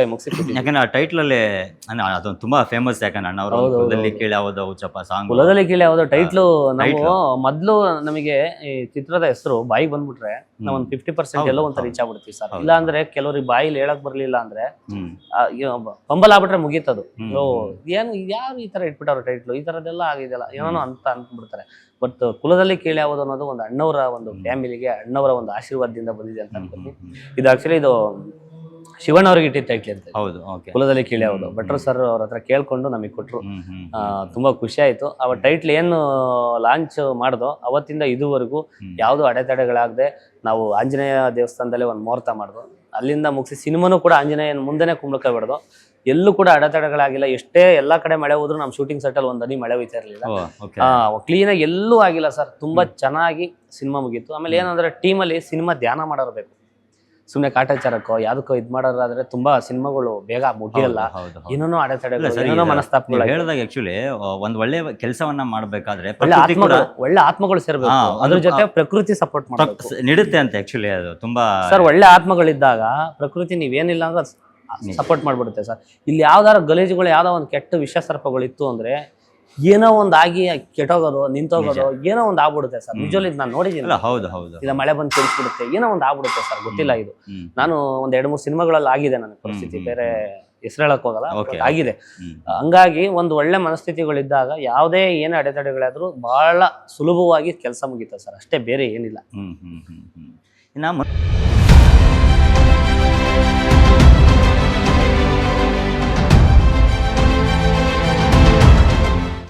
ಮುಗಿಸಿ ಯಾಕಂದ್ರೆ ಆ ಟೈಟ್ಲ್ ಅಲ್ಲಿ ಅದು ತುಂಬಾ ಫೇಮಸ್. ಯಾಕಂದ್ರೆ ಅಣ್ಣ ಅವರು ಕುಲದಲ್ಲಿ ಕೇಳಿ ಯಾವ್ದು ಉಚ್ಚಪ್ಪ ಸಾಂಗ್, ಕುಲದಲ್ಲಿ ಕೀಳಿ ಯಾವ್ದೋ ಟೈಟ್ಲು. ನಾವು ಮೊದ್ಲು ನಮಗೆ ಈ ಚಿತ್ರದ ಹೆಸರು ಬಾಯಿಗೆ ಬಂದ್ಬಿಟ್ರೆ ನಾವು ಒಂದು 50% ಎಲ್ಲೋ ಒಂಥರ ರೀಚ್ ಆಗ್ಬಿಡ್ತೀವಿ ಸರ್. ಇಲ್ಲ ಅಂದ್ರೆ ಕೆಲವ್ರಿಗೆ ಬಾಯಿಲಿ ಹೇಳಕ್ ಬರ್ಲಿಲ್ಲ ಅಂದ್ರೆ ಪಂಬಲ್ ಆಗ್ಬಿಟ್ರೆ ಮುಗೀತದು. ಏನು ಯಾರು ಈ ತರ ಇಟ್ಬಿಟ್ಟವ್ರು ಟೈಟ್ಲು, ಈ ತರದೆಲ್ಲ ಆಗಿದೆಯಲ್ಲ ಏನೋ ಅಂತ ಅಂದ್ಬಿಡ್ತಾರೆ. ಬಟ್ ಕುಲದಲ್ಲಿ ಕೇಳಿ ಯಾವುದು ಅನ್ನೋದು ಒಂದು ಅಣ್ಣವರ ಒಂದು ಫ್ಯಾಮಿಲಿಗೆ ಅಣ್ಣವರ ಒಂದು ಆಶೀರ್ವಾದದಿಂದ ಬಂದಿದೆ ಅಂತ ಅನ್ಕೋತೀನಿ. ಇದು ಆಕ್ಚುಲಿ ಇದು ಶಿವಣ್ಣ ಅವ್ರಿಗೆ ಇಟ್ಟಿದ್ದ ಟೈಟ್ಲ್ ಅಂತ. ಹೌದು, ಕುಲದಲ್ಲಿ ಕೀಳಿ ಯಾವುದು ಭಟ್ರು ಸರ್ ಅವ್ರ ಹತ್ರ ಕೇಳ್ಕೊಂಡು ನಮಗೆ ಕೊಟ್ರು. ತುಂಬಾ ಖುಷಿ ಆಯ್ತು. ಅವ ಟೈಟ್ಲ್ ಏನು ಲಾಂಚ್ ಮಾಡ್ದೋ ಅವತ್ತಿಂದ ಇದುವರೆಗೂ ಯಾವ್ದು ಅಡೆತಡೆಗಳಾಗದೆ ನಾವು ಆಂಜನೇಯ ದೇವಸ್ಥಾನದಲ್ಲೇ ಒಂದು ಮುಹೂರ್ತ ಮಾಡ್ದು, ಅಲ್ಲಿಂದ ಮುಗಿಸಿ ಸಿನಿಮಾನು ಕೂಡ ಆಂಜನೇಯನ ಮುಂದೆನೆ ಕುಂಬಳಕಾಯಿ ಬಿಡ್ದು. ಎಲ್ಲೂ ಕೂಡ ಅಡೆತಡೆಗಳಾಗಿಲ್ಲ. ಎಷ್ಟೇ ಎಲ್ಲಾ ಕಡೆ ಮಳೆ ಹೋದ್ರು ನಮ್ಮ ಶೂಟಿಂಗ್ ಸೆಟ್ ಅಲ್ಲಿ ಒಂದ್ ಹನಿ ಮಳೆ ಹೋಯ್ತಾ ಇರ್ಲಿಲ್ಲ. ಕ್ಲೀನ್ ಆಗಿ ಎಲ್ಲೂ ಆಗಿಲ್ಲ ಸರ್. ತುಂಬಾ ಚೆನ್ನಾಗಿ ಸಿನಿಮಾ ಮುಗೀತು. ಆಮೇಲೆ ಏನಂದ್ರೆ ಟೀಮಲ್ಲಿ ಸಿನಿಮಾ ಧ್ಯಾನ ಮಾಡೋರು ಬೇಕು. ಸುಮ್ನೆ ಕಾಟಾಚಾರಕ್ಕೋ ಯಾವ್ದಕ್ಕೋ ಇದ್ ಮಾಡೋರಾದ್ರೆ ತುಂಬಾ ಸಿನಿಮಾಗಳು ಬೇಗ ಮುಗಿಯಲ್ಲ. ಏನೇನೋ ಅಡೆತಡೆಗಳು, ಏನೇನೋ ಮನಸ್ತಾಪಗಳು. ಹೇಳಿದಾಗ ಆಕ್ಚುಲಿ ಒಂದ್ ಒಳ್ಳೆ ಕೆಲಸವನ್ನ ಮಾಡ್ಬೇಕಾದ್ರೆ ಒಳ್ಳೆ ಆತ್ಮಗಳು ಸೇರ್ಬೇಕು. ಅದ್ರ ಜೊತೆ ಪ್ರಕೃತಿ ಸಪೋರ್ಟ್ ಮಾಡಬೇಕು, ನೀಡುತ್ತೆ ಅಂತ. ಆಕ್ಚುಲಿ ಅದು ತುಂಬಾ ಸರ್ ಒಳ್ಳೆ ಆತ್ಮಗಳಿದ್ದಾಗ ಪ್ರಕೃತಿ ನೀವೇನಿಲ್ಲ ಅಂದ್ರೆ ಸಪೋರ್ಟ್ ಮಾಡ್ಬಿಡುತ್ತೆ ಸರ್. ಇಲ್ಲಿ ಯಾವ್ದಾರ ಗಲೀಜುಗಳು ಯಾವ್ದೋ ಒಂದು ಕೆಟ್ಟ ವಿಷ ಸರ್ಪಗಳಿತ್ತು ಅಂದ್ರೆ ಏನೋ ಒಂದ್ ಆಗಿ ಕೆಟ್ಟೋಗೋದು, ನಿಂತೋಗೋದು, ಏನೋ ಒಂದ್ ಆಗ್ಬಿಡುತ್ತೆ ಸರ್. ನಿಜವಲ್ಲಿ ನಾನು ನೋಡಿದ್ದೀನಿ. ಇಲ್ಲ ಮಳೆ ಬಂದು ಕೆಡಿಸ್ಬಿಡುತ್ತೆ, ಏನೋ ಒಂದ್ ಆಗ್ಬಿಡುತ್ತೆ ಸರ್. ಗೊತ್ತಿಲ್ಲ ಇದು. ನಾನು ಒಂದ್ 2-3 ಸಿನಿಮಾಗಳಲ್ಲಿ ಆಗಿದೆ ನನ್ನ ಪರಿಸ್ಥಿತಿ. ಬೇರೆ ಹೆಸರು ಹೇಳಕ್ ಹೋಗಲ್ಲ, ಆಗಿದೆ. ಹಂಗಾಗಿ ಒಂದು ಒಳ್ಳೆ ಮನಸ್ಥಿತಿಗಳಿದ್ದಾಗ ಯಾವುದೇ ಏನೇ ಅಡೆತಡೆಗಳಾದ್ರೂ ಬಹಳ ಸುಲಭವಾಗಿ ಕೆಲಸ ಮುಗೀತದೆ ಸರ್. ಅಷ್ಟೇ, ಬೇರೆ ಏನಿಲ್ಲ.